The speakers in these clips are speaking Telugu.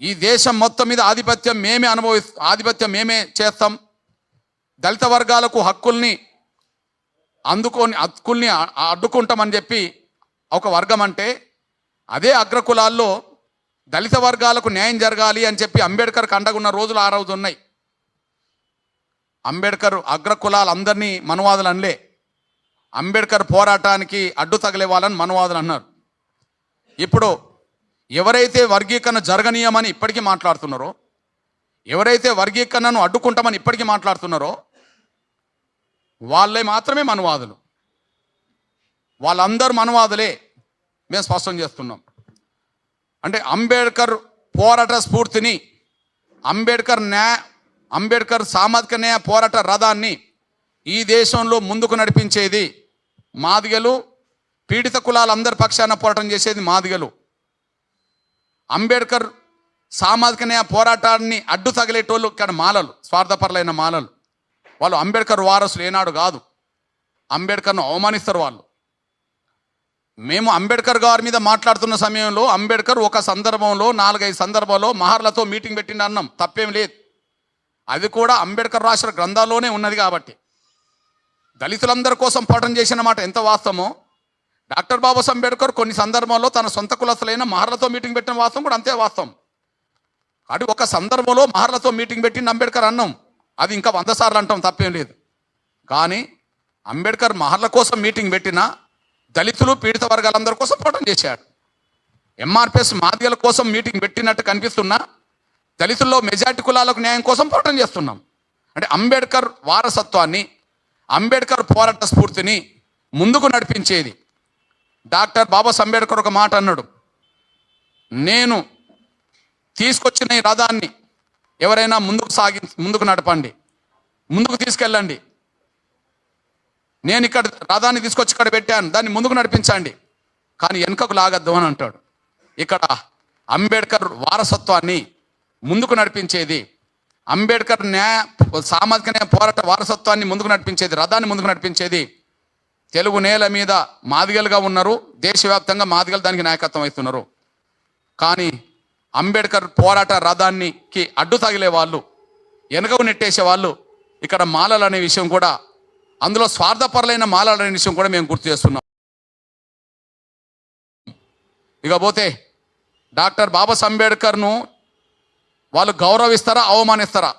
ఈ దేశం మొత్తం మీద ఆధిపత్యం మేమే చేస్తాం, దళిత వర్గాలకు హక్కుల్ని అడ్డుకుంటామని చెప్పి ఒక వర్గం అంటే, అదే అగ్రకులాల్లో దళిత వర్గాలకు న్యాయం జరగాలి అని చెప్పి అంబేద్కర్కి అండగున్న రోజులు ఆ రోజు ఉన్నాయి. అంబేద్కర్ అగ్రకులాలందరినీ మనువాదులు అనలే, అంబేద్కర్ పోరాటానికి అడ్డు తగిలే వాళ్ళని మనువాదులు అన్నారు. ఇప్పుడు ఎవరైతే వర్గీకరణ జరగనీయమని ఇప్పటికీ మాట్లాడుతున్నారో, ఎవరైతే వర్గీకరణను అడ్డుకుంటామని ఇప్పటికీ మాట్లాడుతున్నారో వాళ్ళే మాత్రమే మనువాదులు. వాళ్ళందరూ మనువాదులే మేము స్పష్టం చేస్తున్నాం. అంటే అంబేద్కర్ పోరాట స్ఫూర్తిని, అంబేద్కర్ సామాజిక న్యాయ పోరాట రథాన్ని ఈ దేశంలో ముందుకు నడిపించేది మాదిగలు, పీడిత కులాలందరి పక్షాన పోరాటం చేసేది మాదిగలు. అంబేద్కర్ సామాజిక న్యాయ పోరాటాన్ని అడ్డు తగిలేటోళ్ళు ఇక్కడ మాలలు, స్వార్థపరులైన మాలలు. వాళ్ళు అంబేద్కర్ వారసులు ఏనాడు కాదు, అంబేద్కర్ను అవమానిస్తారు వాళ్ళు. మేము అంబేద్కర్ గారి మీద మాట్లాడుతున్న సమయంలో అంబేద్కర్ ఒక సందర్భంలో 4-5 సందర్భాల్లో మహర్లతో మీటింగ్ పెట్టిండి అన్నాం, తప్పేం లేదు. అది కూడా అంబేద్కర్ రాసిన గ్రంథాల్లోనే ఉన్నది. కాబట్టి దళితులందరి కోసం పోరాటం చేసిన మాట ఎంత వాస్తవమో, డాక్టర్ బాబాసాహెబ్ అంబేద్కర్ కొన్ని సందర్భాల్లో తన సొంత కులస్తులైన మహర్లతో మీటింగ్ పెట్టిన వాస్తవం కూడా అంతే వాస్తవం. అది ఒక సందర్భంలో మహర్లతో మీటింగ్ పెట్టింది అంబేద్కర్ అన్నాం, అది ఇంకా 100 సార్లు అంటాం, తప్పేం లేదు. కానీ అంబేద్కర్ మహర్ల కోసం మీటింగ్ పెట్టినా దళితులు, పీడిత వర్గాలందరి కోసం పోరాటం చేశాడు. ఎంఆర్పిఎస్ మాదిగల కోసం మీటింగ్ పెట్టినట్టు కనిపిస్తున్నా దళితుల్లో మెజార్టీ కులాలకు న్యాయం కోసం పోరాటం చేస్తున్నాం. అంటే అంబేద్కర్ వారసత్వాన్ని, అంబేద్కర్ పోరాట స్ఫూర్తిని ముందుకు నడిపించేది. డాక్టర్ బాబాసాహెబ్ అంబేద్కర్ ఒక మాట అన్నాడు, నేను తీసుకొచ్చిన ఈ రథాన్ని ఎవరైనా ముందుకు నడపండి, ముందుకు తీసుకెళ్ళండి. నేను ఇక్కడ రథాన్ని తీసుకొచ్చి ఇక్కడ పెట్టాను, దాన్ని ముందుకు నడిపించండి, కానీ వెనుకకు లాగద్దు అని అంటాడు. ఇక్కడ అంబేద్కర్ వారసత్వాన్ని ముందుకు నడిపించేది, అంబేద్కర్ సామాజిక న్యాయ పోరాట వారసత్వాన్ని ముందుకు నడిపించేది, రథాన్ని ముందుకు నడిపించేది తెలుగు నేల మీద మాదిగలుగా ఉన్నారు. దేశవ్యాప్తంగా మాదిగలు దానికి నాయకత్వం వహిస్తున్నారు. కానీ అంబేద్కర్ పోరాట రథానికి అడ్డు తగిలే వాళ్ళు, వెనుకకు నెట్టేసే వాళ్ళు ఇక్కడ మాలలు అనే విషయం కూడా, అందులో స్వార్థపరులైన మాలలు అనే విషయం కూడా మేము గుర్తు చేస్తున్నాం. ఇకపోతే డాక్టర్ బాబాసాహెబ్ అంబేద్కర్ను వాళ్ళు గౌరవిస్తారా, అవమానిస్తారా?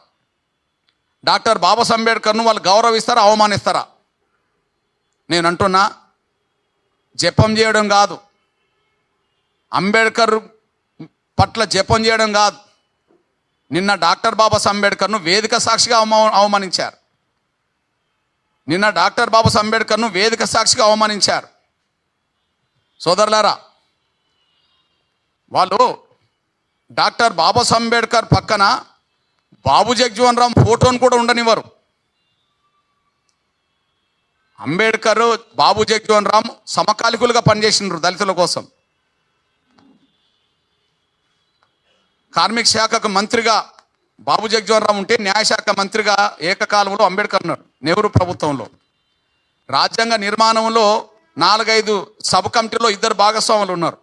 డాక్టర్ బాబాసాహెబ్ అంబేద్కర్ను వాళ్ళు గౌరవిస్తారా, అవమానిస్తారా? నేను అంటున్నా, జపం చేయడం కాదు, అంబేద్కర్ పట్ల జపం చేయడం కాదు. నిన్న డాక్టర్ బాబాసాహెబ్ అంబేద్కర్ను వేదిక సాక్షిగా అవమానించారు. నిన్న డాక్టర్ బాబాసాహెబ్ అంబేద్కర్ను వేదిక సాక్షిగా అవమానించారు. సోదరులారా, వాళ్ళు డాక్టర్ బాబాసాహెబ్ అంబేద్కర్ పక్కన బాబు జగజ్జీవన్ రామ్ ఫోటోను కూడా ఉండనివ్వరు. అంబేద్కర్, బాబు జగజ్జీవన్ రామ్ సమకాలికులుగా పనిచేసినారు దళితుల కోసం. కార్మిక శాఖకు మంత్రిగా బాబు జగజ్జీవన్ రామ్ ఉంటే, న్యాయశాఖ మంత్రిగా ఏకకాలంలో అంబేద్కర్ ఉన్నారు నెహ్రూ ప్రభుత్వంలో. రాజ్యాంగ నిర్మాణంలో 4-5 సబ్ కమిటీలో 2 భాగస్వాములు ఉన్నారు.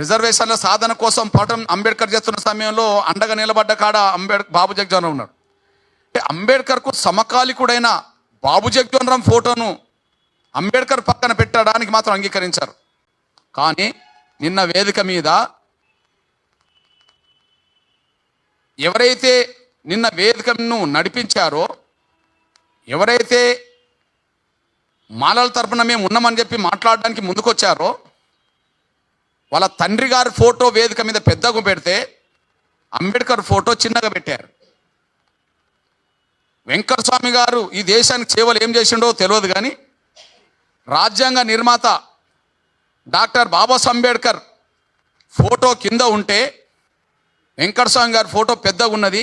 రిజర్వేషన్ల సాధన కోసం పోరాటం అంబేద్కర్ చేస్తున్న సమయంలో అండగా నిలబడ్డ కాడ బాబు జగజ్జీవన్ రామ్ ఉన్నారు. అంటే అంబేద్కర్కు సమకాలికుడైన బాబు జగజ్జీవన్ రామ్ ఫోటోను అంబేద్కర్ పక్కన పెట్టడానికి మాత్రం అంగీకరించారు. కానీ నిన్న వేదిక మీద ఎవరైతే నిన్న వేదికను నడిపించారో, ఎవరైతే మాలల తరపున మేము ఉన్నామని చెప్పి మాట్లాడడానికి ముందుకొచ్చారో, వాళ్ళ తండ్రి గారి ఫోటో వేదిక మీద పెద్దగా పెడితే అంబేద్కర్ ఫోటో చిన్నగా పెట్టారు. వెంకటస్వామి గారు ఈ దేశానికి సేవలు ఏం చేసిండో తెలియదు, కానీ రాజ్యాంగ నిర్మాత డాక్టర్ బాబాసాహెబ్ అంబేద్కర్ ఫోటో కింద ఉంటే వెంకటస్వామి గారి ఫోటో పెద్దగా ఉన్నది,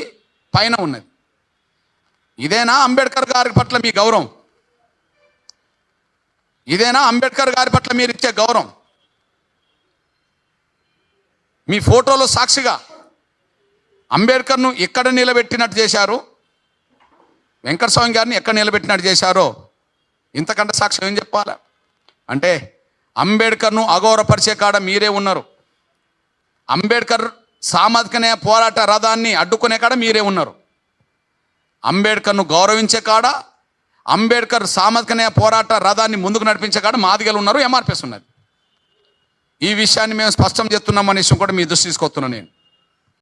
పైన ఉన్నది. ఇదేనా అంబేద్కర్ గారి పట్ల మీ గౌరవం? ఇదేనా అంబేద్కర్ గారి పట్ల మీరు ఇచ్చే గౌరవం? మీ ఫోటోలో సాక్షిగా అంబేద్కర్ను ఎక్కడ నిలబెట్టినట్టు చేశారు, వెంకటస్వామి గారిని ఎక్కడ నిలబెట్టినట్టు చేశారో ఇంతకంటే సాక్ష్యం ఏం చెప్పాలా? అంటే అంబేద్కర్ను అగౌరవపరిచే కాడ మీరే ఉన్నారు. అంబేద్కర్ సామాజిక న్యాయ పోరాట రథాన్ని అడ్డుకునే కాడ మీరే ఉన్నారు. అంబేద్కర్ను గౌరవించే కాడ, అంబేద్కర్ సామాజిక న్యాయ పోరాట రథాన్ని ముందుకు నడిపించే కాడ మాదిగలు ఉన్నారు, ఎంఆర్పిఎస్ ఉన్నది. ఈ విషయాన్ని మేము స్పష్టం చేస్తున్నాం అనే విషయం కూడా మీ దృష్టి తీసుకొస్తున్నాను నేను.